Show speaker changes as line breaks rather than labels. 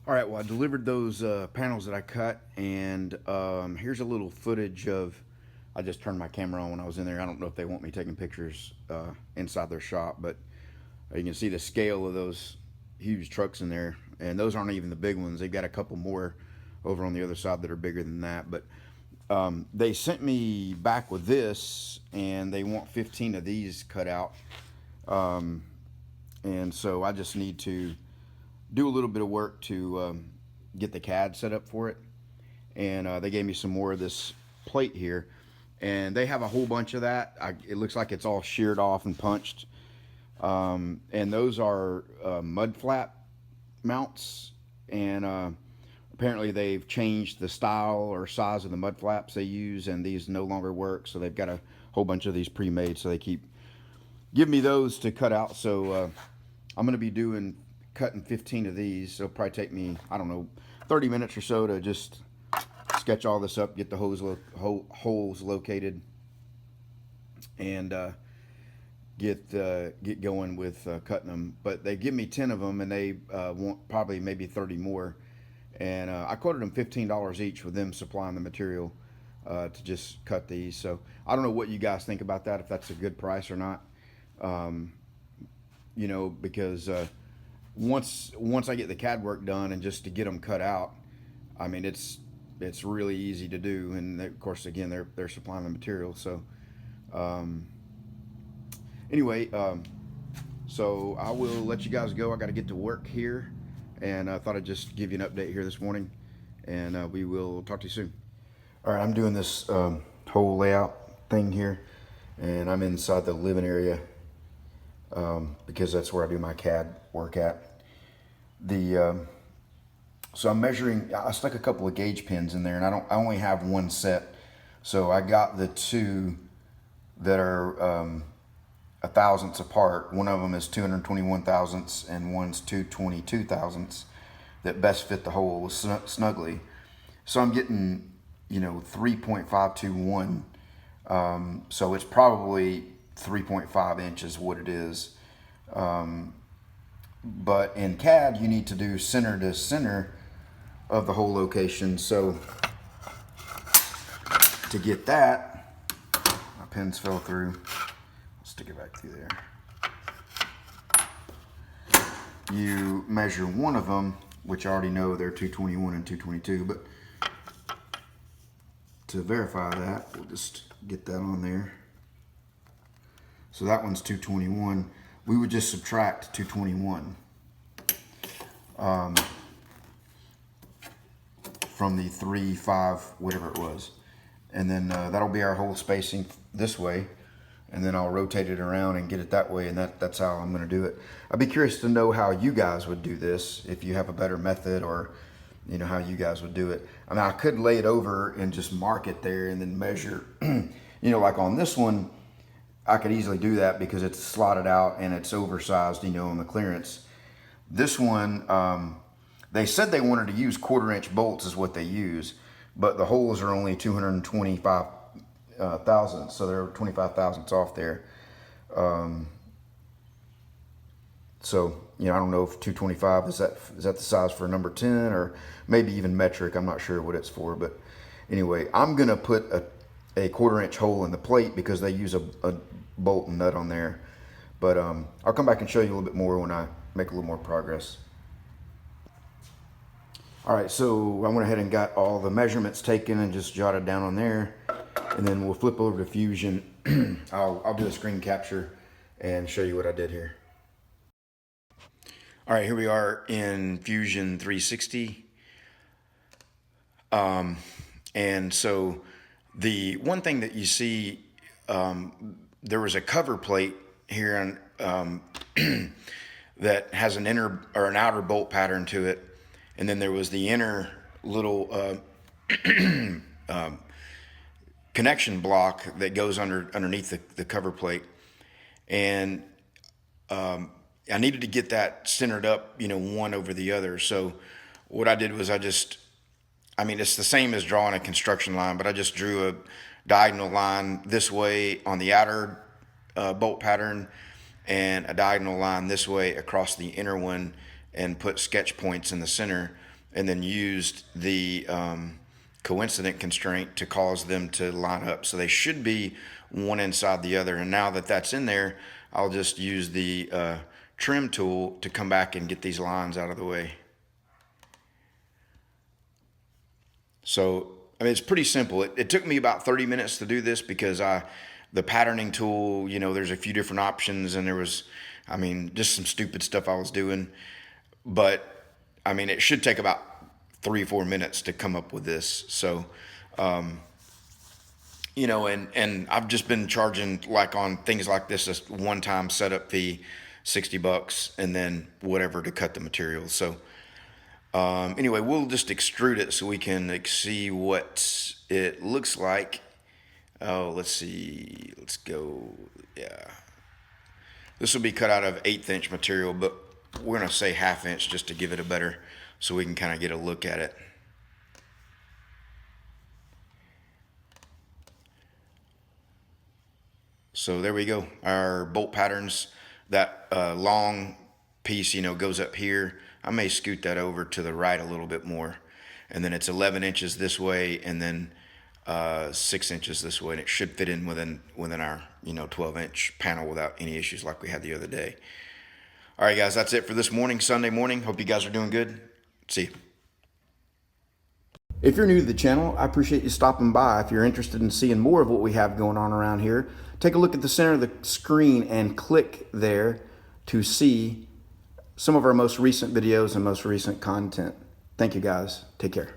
All right, well, I delivered those panels that I cut, and here's a little footage of. I just turned my camera on when I was in there. I don't know if they want me taking pictures inside their shop, but you can see the scale of those huge trucks in there, and those aren't even the big ones. They've got a couple more over on the other side that are bigger than that. But they sent me back with this, and they want 15 of these cut out, and so I just need to do a little bit of work to get the CAD set up for it. And they gave me some more of this plate here, and they have a whole bunch of that. It looks like it's all sheared off and punched. And those are mud flap mounts, and apparently they've changed the style or size of the mud flaps they use, and these no longer work. So they've got a whole bunch of these pre-made, so they keep giving me those to cut out. So I'm going to be cutting 15 of these. It'll probably take me, I don't know, 30 minutes or so to just sketch all this up, get the holes located, and get going with cutting them. But they give me 10 of them, and they want probably maybe 30 more. And I quoted them $15 each with them supplying the material to just cut these. So I don't know what you guys think about that, if that's a good price or not. Because once I get the CAD work done and just to get them cut out, I mean, it's really easy to do. And of course, again, they're supplying the material. So anyway, so I will let you guys go. I got to get to work here, and I thought I'd just give you an update here this morning, and we will talk to you soon. All right, I'm doing this whole layout thing here, and I'm inside the living area because that's where I do my CAD work at. So I'm measuring. I stuck a couple of gauge pins in there, and I only have one set, so I got the two that are a thousandths apart. One of them is 221 thousandths, and one's 222 thousandths that best fit the hole snugly. So I'm getting 3.521. So it's probably 3.5 inches what it is. But in CAD, you need to do center to center of the hole location. So to get that, my pins fell through. I'll stick it back through there. You measure one of them, which I already know they're 221 and 222, but to verify that, we'll just get that on there. So that one's 221. We would just subtract 221 from the 3.5, whatever it was. And then that'll be our hole spacing this way. And then I'll rotate it around and get it that way, and that's how I'm gonna do it. I'd be curious to know how you guys would do this, if you have a better method, or how you guys would do it. I mean, I could lay it over and just mark it there and then measure. Like on this one, I could easily do that because it's slotted out and it's oversized, on the clearance. This one, they said they wanted to use 1/4-inch bolts is what they use, but the holes are only 225 thousandths, so they're 25 thousandths off there. So I don't know if 225 is that the size for number 10, or maybe even metric. I'm not sure what it's for, but anyway, I'm gonna put a 1/4-inch hole in the plate because they use a bolt and nut on there. But I'll come back and show you a little bit more when I make a little more progress. All right, so I went ahead and got all the measurements taken and just jotted down on there, and then we'll flip over to Fusion. I'll do a screen capture and show you what I did here. All right, here we are in Fusion 360. And so the one thing that you see, there was a cover plate here on, that has an inner or an outer bolt pattern to it. And then there was the inner little connection block that goes underneath the cover plate. And I needed to get that centered up, one over the other. So what I did was it's the same as drawing a construction line, but I just drew a diagonal line this way on the outer bolt pattern, and a diagonal line this way across the inner one, and put sketch points in the center. and then used the coincident constraint to cause them to line up. So they should be one inside the other. And now that that's in there, I'll just use the trim tool to come back and get these lines out of the way. So, I mean, it's pretty simple. It took me about 30 minutes to do this because the patterning tool, you know, there's a few different options, and there was, I mean, just some stupid stuff I was doing. But, I mean, it should take about 3 or 4 minutes to come up with this. So, you know, and I've just been charging, like on things like this, a one-time setup fee, $60, and then whatever to cut the material. So, anyway, we'll just extrude it so we can see what it looks like. Oh, let's see. Let's go. Yeah. This will be cut out of 1/8 inch material, but we're going to say 1/2 inch just to give it a better, so we can kind of get a look at it. So there we go. Our bolt patterns, that long piece, you know, goes up here. I may scoot that over to the right a little bit more. And then it's 11 inches this way, and then 6 inches this way, and it should fit in within our, you know, 12-inch panel without any issues like we had the other day. All right, guys, that's it for this morning, Sunday morning. Hope you guys are doing good. See you. If you're new to the channel, I appreciate you stopping by. If you're interested in seeing more of what we have going on around here, take a look at the center of the screen and click there to see some of our most recent videos and most recent content. Thank you, guys. Take care.